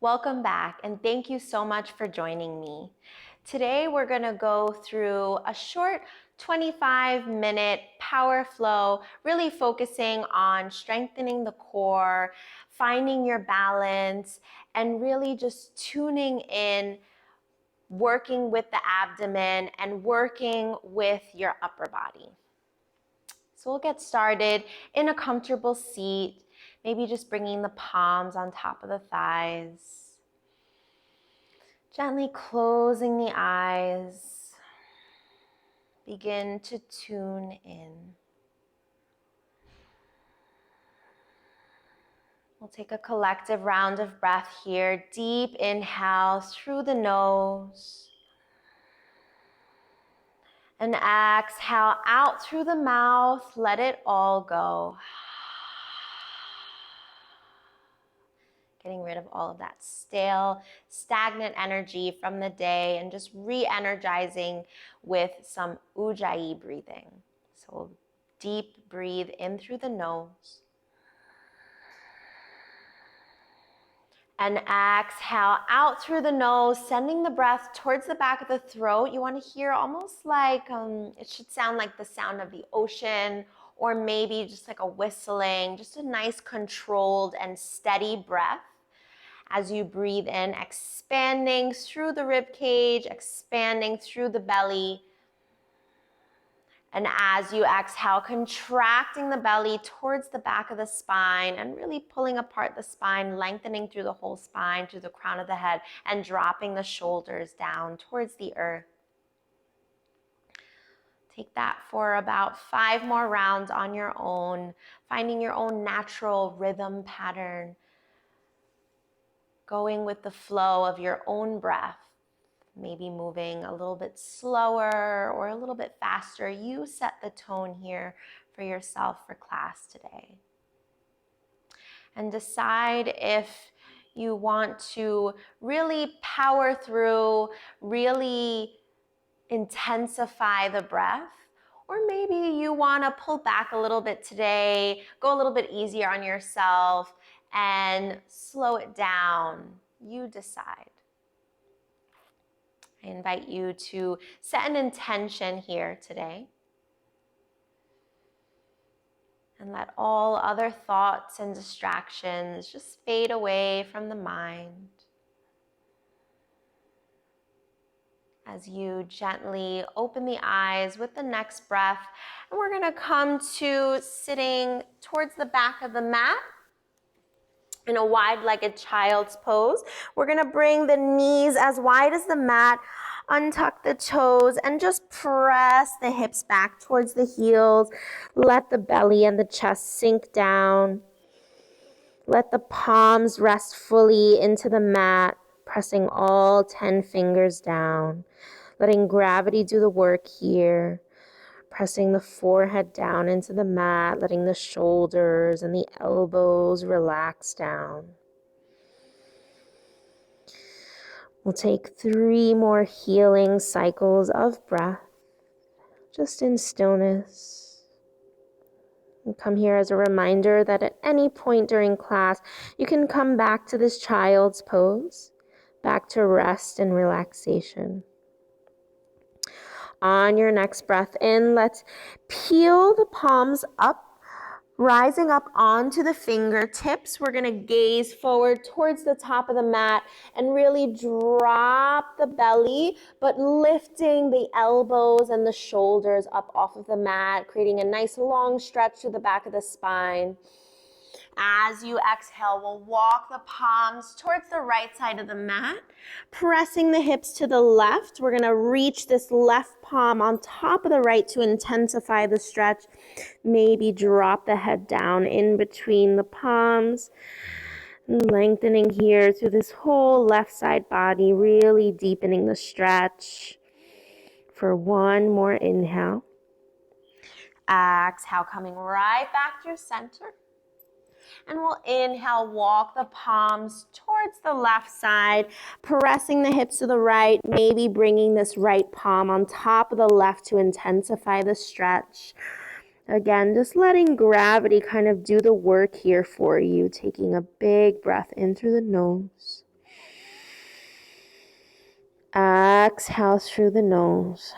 Welcome back, and thank you so much for joining me. Today we're going to go through a short 25-minute power flow, really focusing on strengthening the core, finding your balance, and really just tuning in, working with the abdomen and working with your upper body. So we'll get started in a comfortable seat, maybe just bringing the palms on top of the thighs. Gently closing the eyes, begin to tune in. We'll take a collective round of breath here. Deep inhale through the nose. And exhale out through the mouth. Let it all go. Getting rid of all of that stale, stagnant energy from the day and just re-energizing with some ujjayi breathing. So deep breathe in through the nose. And exhale out through the nose, sending the breath towards the back of the throat. You want to hear almost like, it should sound like the sound of the ocean, or maybe just like a whistling, just a nice controlled and steady breath. As you breathe in, expanding through the rib cage, expanding through the belly. And as you exhale, contracting the belly towards the back of the spine and really pulling apart the spine, lengthening through the whole spine, through the crown of the head, and dropping the shoulders down towards the earth. Take that for about 5 more rounds on your own, finding your own natural rhythm pattern, going with the flow of your own breath, maybe moving a little bit slower or a little bit faster. You set the tone here for yourself for class today. And decide if you want to really power through, really intensify the breath, or maybe you want to pull back a little bit today, go a little bit easier on yourself, and slow it down. You decide. I invite you to set an intention here today and let all other thoughts and distractions just fade away from the mind as you gently open the eyes with the next breath. And we're going to come to sitting towards the back of the mat in a wide-legged child's pose. We're going to bring the knees as wide as the mat, untuck the toes, and just press the hips back towards the heels. Let the belly and the chest sink down. Let the palms rest fully into the mat, pressing all 10 fingers down. Letting gravity do the work here. Pressing the forehead down into the mat, letting the shoulders and the elbows relax down. We'll take 3 more healing cycles of breath, just in stillness. And come here as a reminder that at any point during class, you can come back to this child's pose, back to rest and relaxation. On your next breath in, let's peel the palms up, rising up onto the fingertips. We're going to gaze forward towards the top of the mat and really drop the belly, but lifting the elbows and the shoulders up off of the mat, creating a nice long stretch to the back of the spine. As you exhale, we'll walk the palms towards the right side of the mat, pressing the hips to the left. We're going to reach this left palm on top of the right to intensify the stretch. Maybe drop the head down in between the palms, lengthening here through this whole left side body, really deepening the stretch. For 1 more inhale. Exhale, coming right back through center. And we'll inhale, walk the palms towards the left side, pressing the hips to the right, maybe bringing this right palm on top of the left to intensify the stretch. Again, just letting gravity kind of do the work here for you, taking a big breath in through the nose. Exhale through the nose.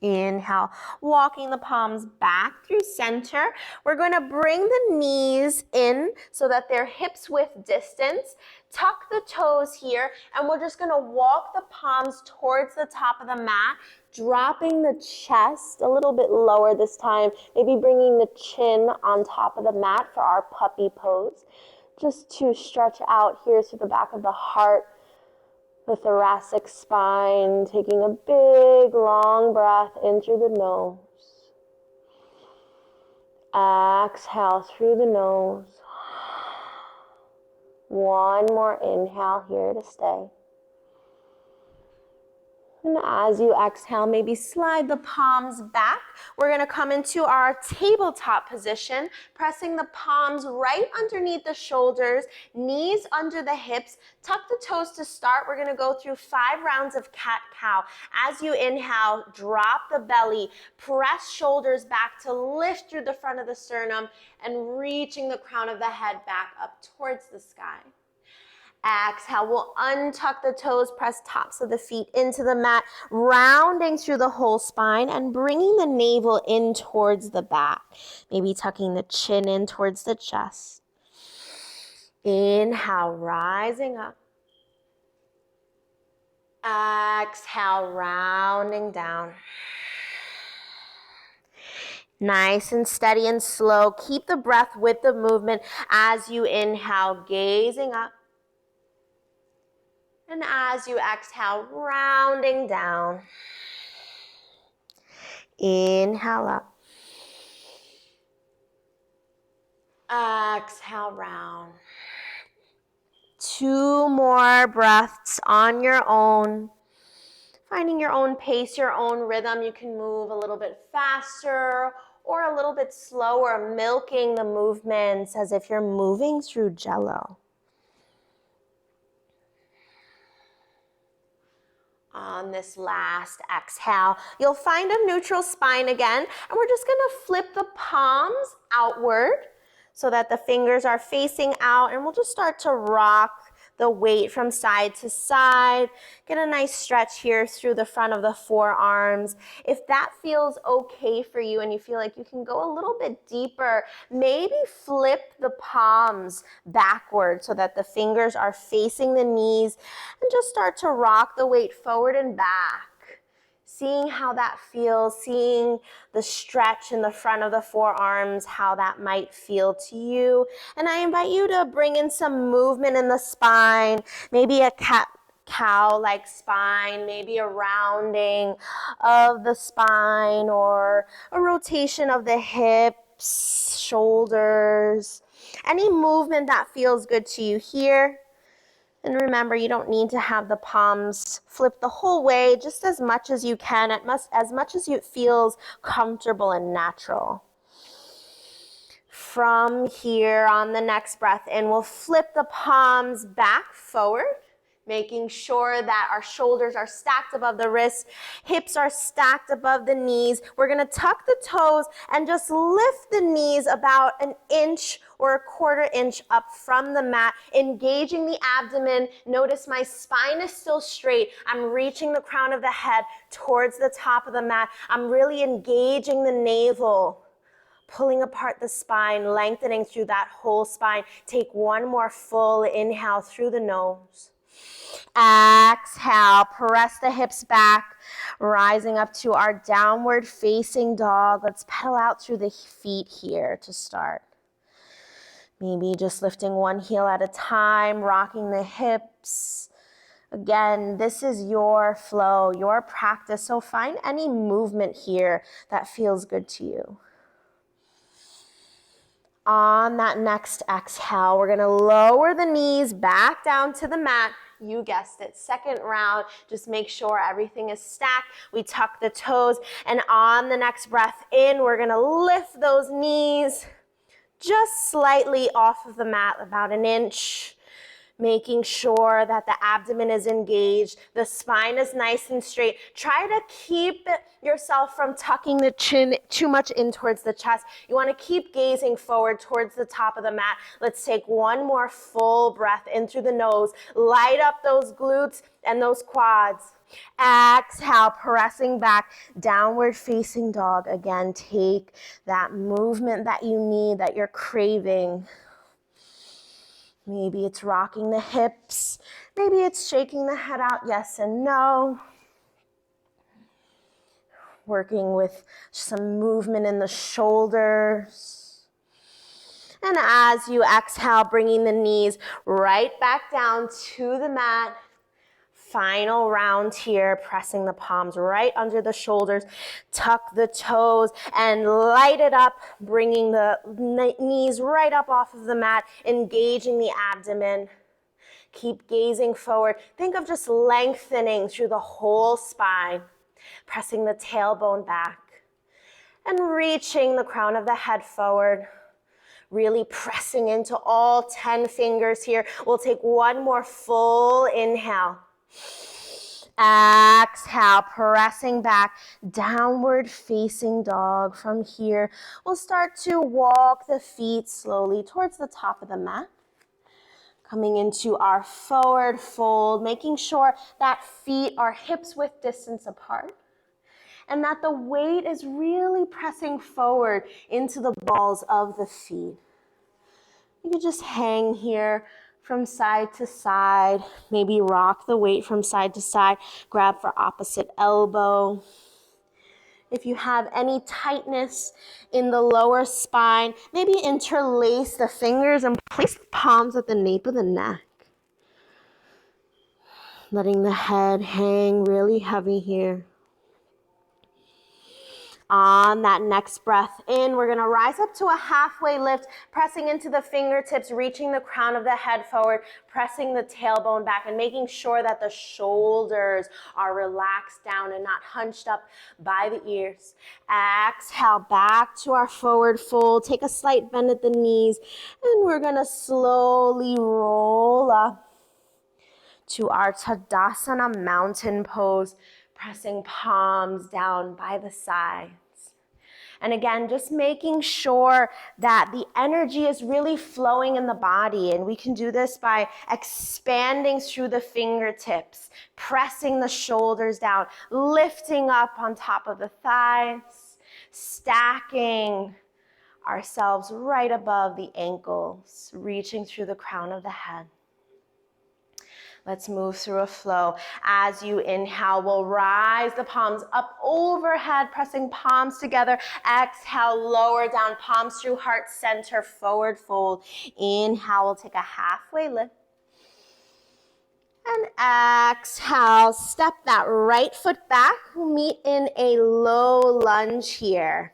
Inhale, walking the palms back through center. We're going to bring the knees in so that they're hips width distance. Tuck the toes here, and we're just going to walk the palms towards the top of the mat, dropping the chest a little bit lower this time, maybe bringing the chin on top of the mat for our puppy pose, just to stretch out here through the back of the heart, the thoracic spine, taking a big, long breath in through the nose. Exhale through the nose. One more inhale here to stay. And as you exhale, maybe slide the palms back. We're going to come into our tabletop position, pressing the palms right underneath the shoulders, knees under the hips. Tuck the toes to start. We're going to go through 5 rounds of cat-cow. As you inhale, drop the belly, press shoulders back to lift through the front of the sternum, and reaching the crown of the head back up towards the sky. Exhale, we'll untuck the toes, press tops of the feet into the mat, rounding through the whole spine and bringing the navel in towards the back. Maybe tucking the chin in towards the chest. Inhale, rising up. Exhale, rounding down. Nice and steady and slow. Keep the breath with the movement as you inhale, gazing up. And as you exhale, rounding down. Inhale up. Exhale, round. 2 more breaths on your own. Finding your own pace, your own rhythm. You can move a little bit faster or a little bit slower, milking the movements as if you're moving through Jell-O. On this last exhale, you'll find a neutral spine again, and we're just gonna flip the palms outward so that the fingers are facing out, and we'll just start to rock the weight from side to side. Get a nice stretch here through the front of the forearms. If that feels okay for you and you feel like you can go a little bit deeper, maybe flip the palms backward so that the fingers are facing the knees, and just start to rock the weight forward and back. Seeing how that feels, seeing the stretch in the front of the forearms, how that might feel to you. And I invite you to bring in some movement in the spine, maybe a cat-cow-like spine, maybe a rounding of the spine or a rotation of the hips, shoulders, any movement that feels good to you here. And remember, you don't need to have the palms flip the whole way, just as much as you can, as much as it feels comfortable and natural. From here, on the next breath in, we'll flip the palms back forward, making sure that our shoulders are stacked above the wrists, hips are stacked above the knees. We're gonna tuck the toes and just lift the knees about an inch or a quarter inch up from the mat, engaging the abdomen. Notice my spine is still straight. I'm reaching the crown of the head towards the top of the mat. I'm really engaging the navel, pulling apart the spine, lengthening through that whole spine. Take one more full inhale through the nose. Exhale, press the hips back, rising up to our downward facing dog. Let's pedal out through the feet here to start. Maybe just lifting one heel at a time, rocking the hips. Again, this is your flow, your practice, so find any movement here that feels good to you. On that next exhale, we're gonna lower the knees back down to the mat. You guessed it, second round. Just make sure everything is stacked. We tuck the toes, and on the next breath in, we're gonna lift those knees just slightly off of the mat, about an inch. making sure that the abdomen is engaged, the spine is nice and straight. Try to keep yourself from tucking the chin too much in towards the chest. You want to keep gazing forward towards the top of the mat. Let's take one more full breath in through the nose. Light up those glutes and those quads. Exhale, pressing back, downward facing dog. Again, take that movement that you need, that you're craving. Maybe it's rocking the hips. Maybe it's shaking the head out, yes and no. Working with some movement in the shoulders. And as you exhale, bringing the knees right back down to the mat. Final round here, pressing the palms right under the shoulders. Tuck the toes and light it up, bringing the knees right up off of the mat, engaging the abdomen. Keep gazing forward. Think of just lengthening through the whole spine, pressing the tailbone back and reaching the crown of the head forward. Really pressing into all 10 fingers here. We'll take one more full inhale. Exhale, pressing back, downward facing dog. From here, we'll start to walk the feet slowly towards the top of the mat. Coming into our forward fold, making sure that feet are hips width distance apart and that the weight is really pressing forward into the balls of the feet. You can just hang here from side to side, maybe rock the weight from side to side, grab for opposite elbow. If you have any tightness in the lower spine, maybe interlace the fingers and place the palms at the nape of the neck. Letting the head hang really heavy here. On that next breath in, we're gonna rise up to a halfway lift, pressing into the fingertips, reaching the crown of the head forward, pressing the tailbone back, and making sure that the shoulders are relaxed down and not hunched up by the ears. Exhale, back to our forward fold. Take a slight bend at the knees, and we're gonna slowly roll up to our Tadasana mountain pose, pressing palms down by the sides. And again, just making sure that the energy is really flowing in the body. And we can do this by expanding through the fingertips, pressing the shoulders down, lifting up on top of the thighs, stacking ourselves right above the ankles, reaching through the crown of the head. Let's move through a flow. As you inhale, we'll rise the palms up overhead, pressing palms together. Exhale, lower down, palms through heart center, forward fold. Inhale, we'll take a halfway lift. And exhale, step that right foot back. We'll meet in a low lunge here.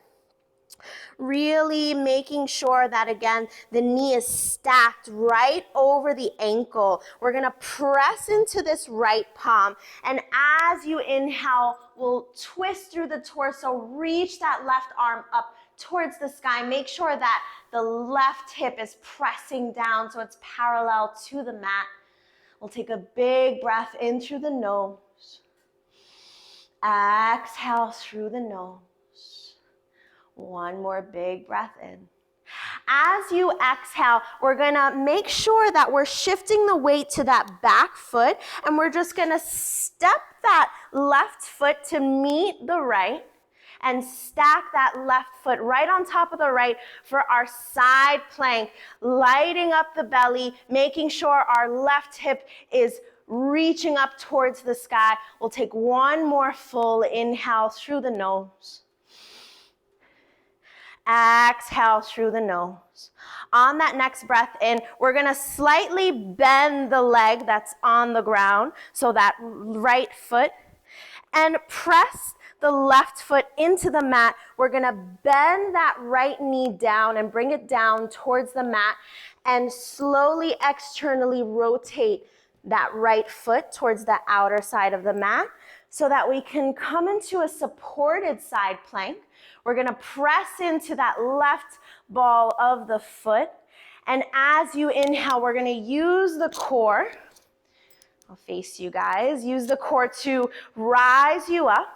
Really making sure that, again, the knee is stacked right over the ankle. We're gonna press into this right palm. And as you inhale, we'll twist through the torso, reach that left arm up towards the sky. Make sure that the left hip is pressing down so it's parallel to the mat. We'll take a big breath in through the nose. Exhale through the nose. One more big breath in. As you exhale, we're gonna make sure that we're shifting the weight to that back foot, and we're just gonna step that left foot to meet the right and stack that left foot right on top of the right for our side plank, lighting up the belly, making sure our left hip is reaching up towards the sky. We'll take one more full inhale through the nose. Exhale through the nose. On that next breath in, we're gonna slightly bend the leg that's on the ground, so that right foot, and press the left foot into the mat. We're gonna bend that right knee down and bring it down towards the mat, and slowly externally rotate that right foot towards the outer side of the mat so that we can come into a supported side plank. We're gonna press into that left ball of the foot And as you inhale, we're gonna use the core. I'll face you guys. Use the core to rise you up.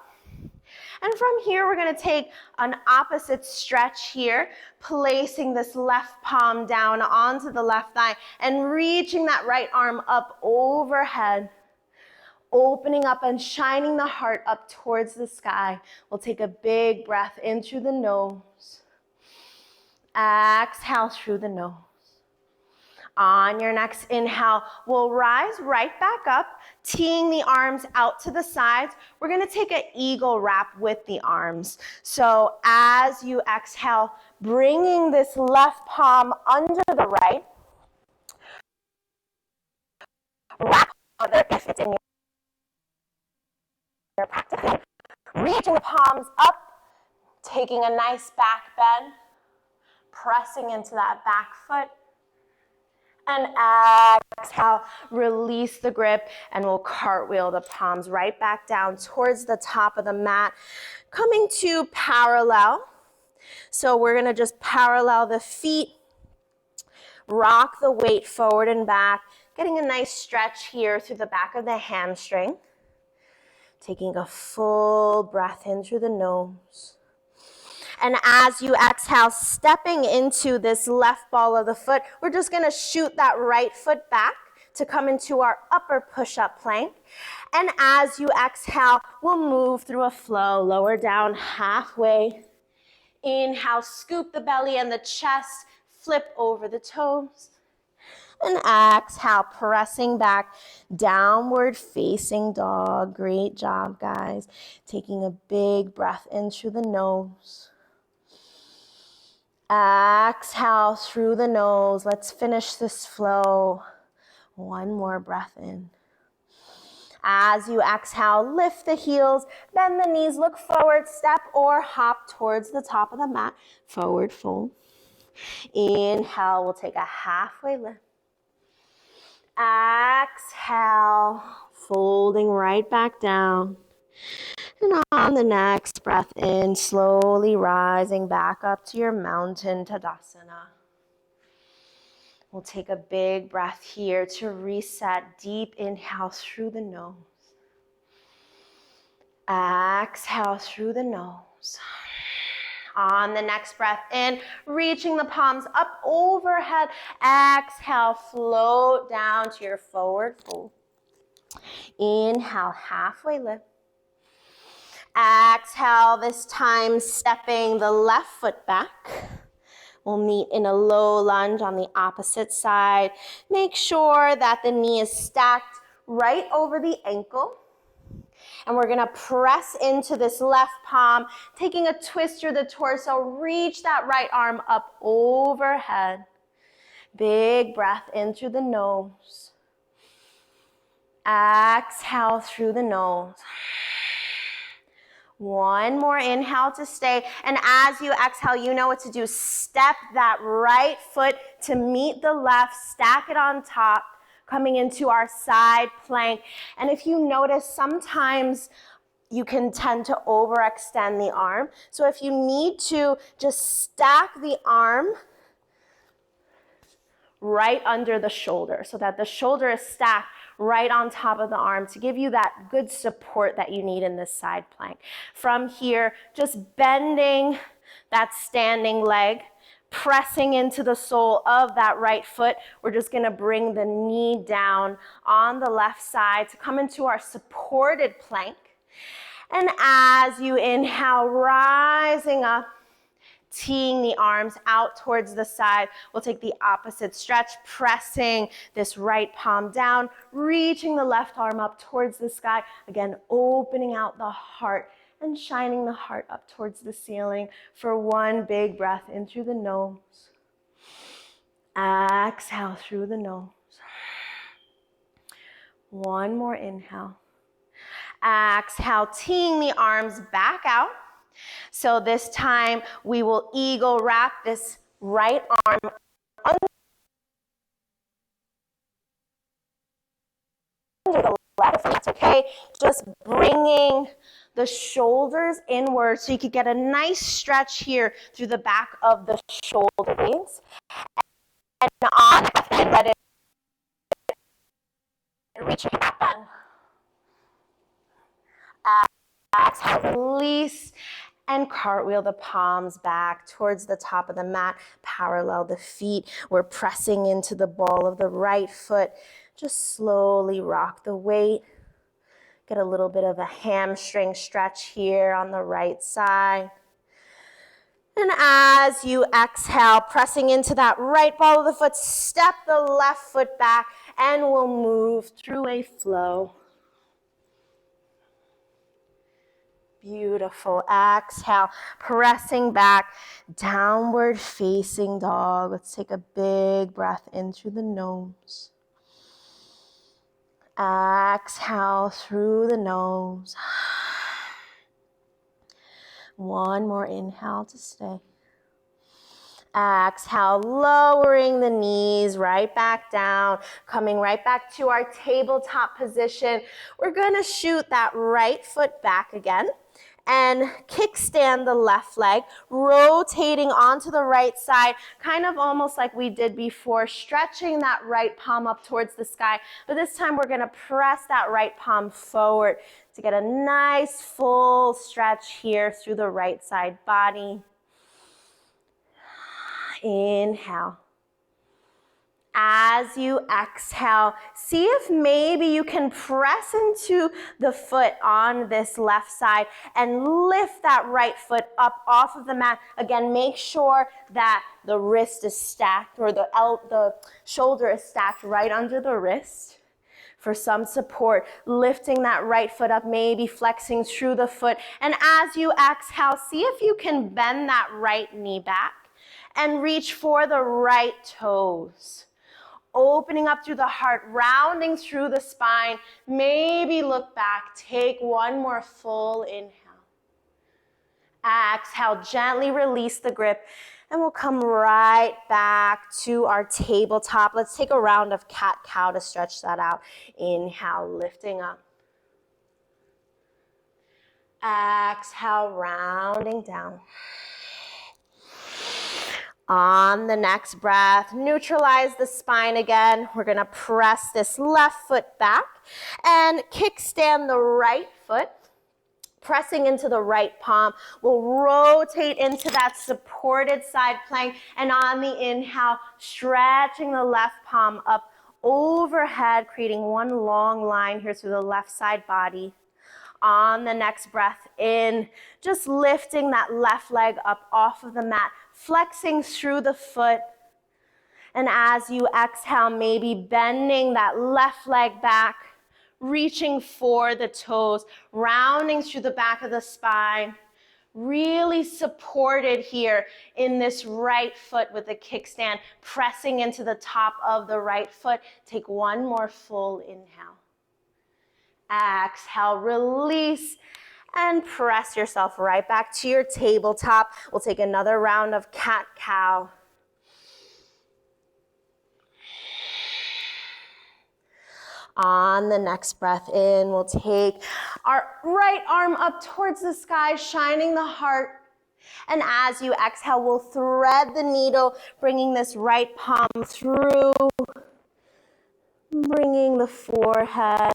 And from here, we're gonna take an opposite stretch here, placing this left palm down onto the left thigh and reaching that right arm up overhead, opening up and shining the heart up towards the sky. We'll take a big breath in through the nose. Exhale through the nose. On your next inhale, we'll rise right back up, teeing the arms out to the sides. We're gonna take an eagle wrap with the arms. So as you exhale, bringing this left palm under the right, wrap other if it's in your practice. Reaching the palms up, taking a nice back bend, pressing into that back foot. And exhale, release the grip, and we'll cartwheel the palms right back down towards the top of the mat, coming to parallel. So we're gonna just parallel the feet, rock the weight forward and back, getting a nice stretch here through the back of the hamstring. Taking a full breath in through the nose. And as you exhale, stepping into this left ball of the foot, we're just gonna shoot that right foot back to come into our upper push-up plank. And as you exhale, we'll move through a flow, lower down halfway. Inhale, scoop the belly and the chest, flip over the toes. And exhale, pressing back, downward facing dog. Great job, guys. Taking a big breath in through the nose. Exhale through the nose. Let's finish this flow. One more breath in. As you exhale, lift the heels, bend the knees, look forward, step or hop towards the top of the mat. Forward fold. Inhale, we'll take a halfway lift. Exhale, folding right back down. And on the next breath in, slowly rising back up to your mountain Tadasana. We'll take a big breath here to reset. Deep inhale through the nose. Exhale through the nose. On the next breath in, reaching the palms up overhead. Exhale, float down to your forward fold. Inhale, halfway lift. Exhale, this time stepping the left foot back. We'll meet in a low lunge on the opposite side. Make sure that the knee is stacked right over the ankle. And we're gonna press into this left palm, taking a twist through the torso. Reach that right arm up overhead. Big breath in through the nose. Exhale through the nose. One more inhale to stay. And as you exhale, you know what to do. Step that right foot to meet the left, stack it on top, coming into our side plank. And if you notice, sometimes you can tend to overextend the arm. So if you need to, just stack the arm right under the shoulder so that the shoulder is stacked right on top of the arm to give you that good support that you need in this side plank. From here, just bending that standing leg, pressing into the sole of that right foot. We're just gonna bring the knee down on the left side to come into our supported plank. And as you inhale, rising up, teeing the arms out towards the side. We'll take the opposite stretch, pressing this right palm down, reaching the left arm up towards the sky. Again, opening out the heart and shining the heart up towards the ceiling for one big breath in through the nose. Exhale through the nose. One more inhale. Exhale, teeing the arms back out. So this time we will eagle wrap this right arm under the left, if that's okay. Just bringing the shoulders inward so you could get a nice stretch here through the back of the shoulder blades. And exhale, release, and cartwheel the palms back towards the top of the mat. Parallel the feet. We're pressing into the ball of the right foot. Just slowly rock the weight. Get a little bit of a hamstring stretch here on the right side. And as you exhale, pressing into that right ball of the foot, step the left foot back and we'll move through a flow. Beautiful. Exhale, pressing back, downward facing dog. Let's take a big breath in through the nose. Exhale through the nose. One more inhale to stay. Exhale, lowering the knees right back down, coming right back to our tabletop position. We're going to shoot that right foot back again and kickstand the left leg, rotating onto the right side, kind of almost like we did before, stretching that right palm up towards the sky. But this time we're going to press that right palm forward to get a nice full stretch here through the right side body. Inhale. As you exhale, see if maybe you can press into the foot on this left side and lift that right foot up off of the mat. Again, make sure that the wrist is stacked, or the shoulder is stacked right under the wrist. For some support, lifting that right foot up, maybe flexing through the foot. And as you exhale, see if you can bend that right knee back and reach for the right toes. Opening up through the heart, rounding through the spine. Maybe look back. Take one more full inhale. Exhale, gently release the grip. And we'll come right back to our tabletop. Let's take a round of cat-cow to stretch that out. Inhale, lifting up. Exhale, rounding down. On the next breath, neutralize the spine again. We're going to press this left foot back and kickstand the right foot, pressing into the right palm. We'll rotate into that supported side plank, and on the inhale, stretching the left palm up overhead, creating one long line here through the left side body. On the next breath in, just lifting that left leg up off of the mat, flexing through the foot. And as you exhale, maybe bending that left leg back, reaching for the toes, rounding through the back of the spine. Really supported here in this right foot with the kickstand, pressing into the top of the right foot. Take one more full inhale. Exhale, release, and press yourself right back to your tabletop. We'll take another round of cat-cow. On the next breath in, we'll take our right arm up towards the sky, shining the heart. And as you exhale, we'll thread the needle, bringing this right palm through, bringing the forehead,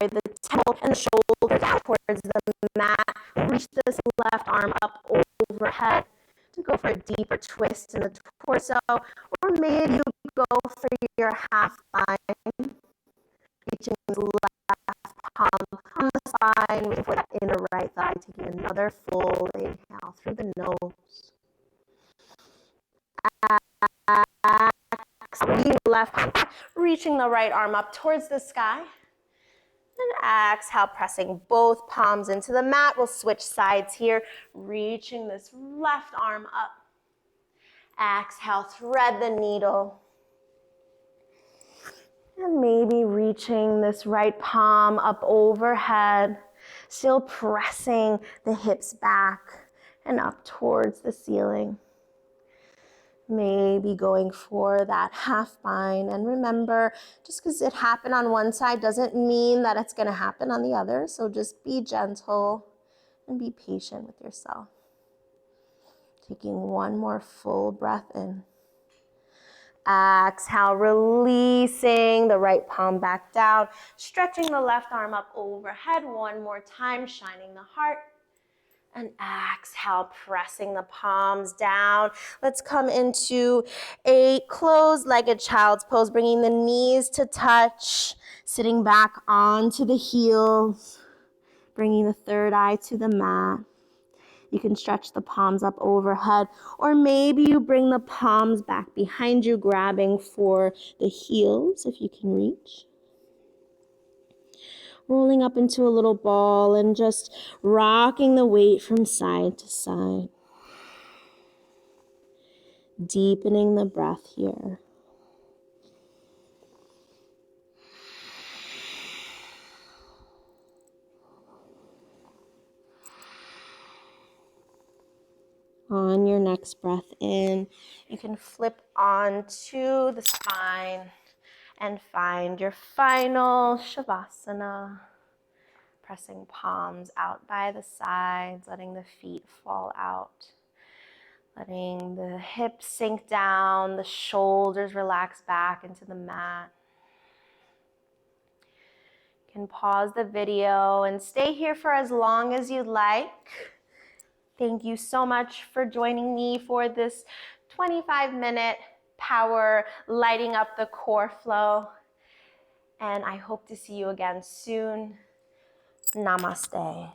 the temple and the shoulder down towards the mat. Reach this left arm up overhead to go for a deeper twist in the torso, or maybe you go for your half bind, reaching the left palm on the spine, reaching for that inner right thigh, taking another full inhale through the nose. Exhale, left arm, reaching the right arm up towards the sky. And exhale, pressing both palms into the mat. We'll switch sides here, reaching this left arm up. Exhale, thread the needle. And maybe reaching this right palm up overhead, still pressing the hips back and up towards the ceiling. Maybe going for that half bind. And remember, just because it happened on one side doesn't mean that it's going to happen on the other. So just be gentle and be patient with yourself. Taking one more full breath in. Exhale, releasing the right palm back down, stretching the left arm up overhead. One more time, shining the heart. And exhale, pressing the palms down. Let's come into a closed-legged child's pose, bringing the knees to touch, sitting back onto the heels, bringing the third eye to the mat. You can stretch the palms up overhead, or maybe you bring the palms back behind you, grabbing for the heels if you can reach. Rolling up into a little ball and just rocking the weight from side to side. Deepening the breath here. On your next breath in, you can flip onto the spine and find your final Shavasana. Pressing palms out by the sides, letting the feet fall out. Letting the hips sink down, the shoulders relax back into the mat. You can pause the video and stay here for as long as you'd like. Thank you so much for joining me for this 25-minute power lighting up the core flow. And I hope to see you again soon. Namaste.